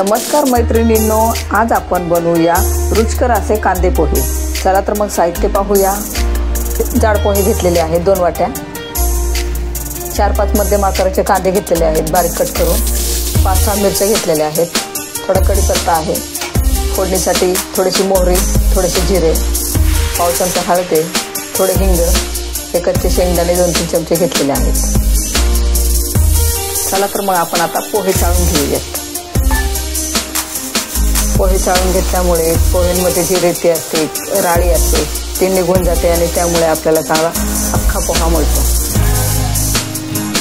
नमस्कार मैत्रिणींनो, आज आपण बनवूया रुचकर असे कांदे पोहे। चला तर मग साहित्य पाहूया। जाड पोहे घेतलेले आहेत 2 वाट्या, 4-5 मध्यम आकाराचे कांदे घेतलेले आहेत बारीक कट करून, 5-6 मिरच्या घेतलेल्या आहेत, थोडा कढीपत्ता आहे, फोडणीसाठी थोडीशी मोहरी, थोडेसे जिरे, पाव चमचा हळद, थोडे हिंग, हे कच्चे शेंगदाणे 2-3 चमचे घेतलेले आहेत। चला तर मग आपण आता पोहे चाळून घेऊयात। पोहे चाळून घेतल्यामुळे पोह्यांमध्ये जी रेती असते, राळी असते, ती निघून जाते आणि त्यामुळे आपल्याला चांगला अख्खा पोहा मिळतो।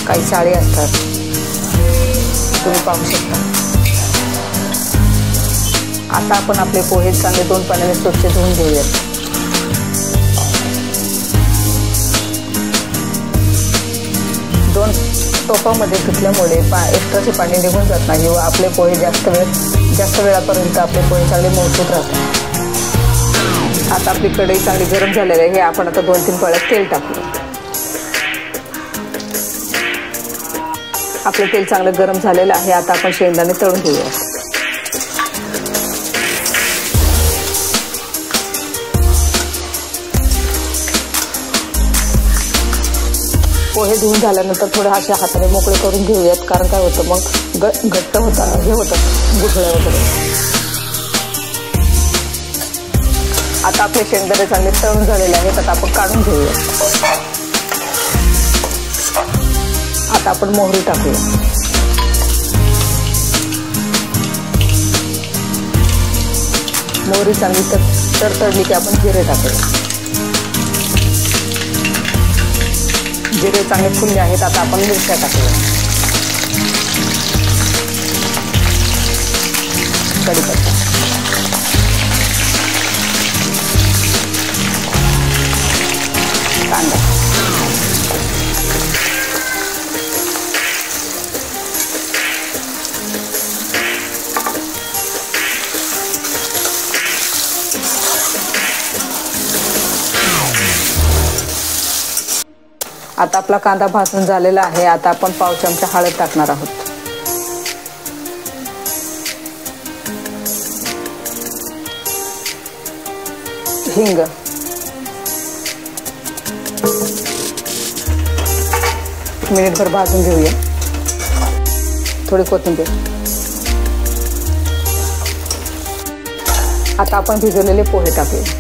काही साळी असतात, तुम्ही पाहू शकता। आता आपण आपले पोहे चांगले 2 पाण्याने स्वच्छ धुवून घेऊयात। टोपामध्ये धुतल्यामुळे एक्स्ट्राचे पाणी निघून जात नाही व आपले पोहे जास्त वेळापर्यंत आपले पोहे चांगले मऊसूत राहतात। आता आपली कढई चांगली गरम झालेली आहे, आपण आता 2-3 पळ्यात तेल टाकू। आपले तेल चांगलं गरम झालेलं आहे। आता आपण शेंगदाणे तळून घेऊया। पोहे धुवून झाल्यानंतर थोडे अशा हाताने मोकळे करून घेऊयात, कारण काय होतं मग घट्ट होतात, हे होतं गुठळ्या वगैरे। आता आपले शेंगदाणे चांगले तळून झालेले आहेत, आता आपण काढून घेऊया। आता आपण मोहरी टाकूया। मोहरी चांगली तडतडली की आपण जिरे टाकूया। जिरे चांगले फुलले आहेत, आता आपण मिरच्या टाकूया। कढीपत्ता, कांदा, आता आपला कांदा भाजून झालेला आहे। आता आपण पाव चमचा हळद टाकणार आहोत। हिंग, मिनिटभर भाजून घेऊया। थोडी कोथिंबीर, आता आपण भिजवलेले पोहे टाकूया।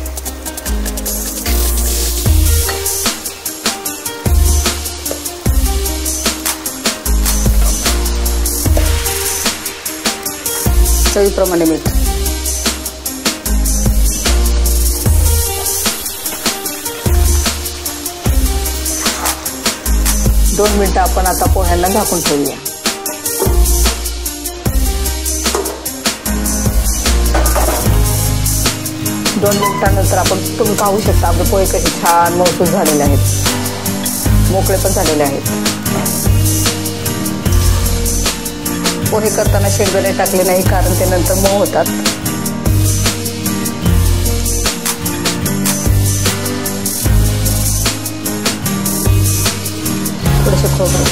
चवीप्रमाणे मीठ, दोन मिनिटं आपण आता पोह्यांना झाकून ठेवूया। दोन मिनिटांनंतर तुम्ही पाहू शकता आपले पोहे कसे छान मऊसूत झालेले आहेत, मोकळे पण झालेले आहेत। पोहे करताना शेंगदाणे टाकले नाही, कारण ते नंतर मऊ होतात। थोडेसे खोबरे,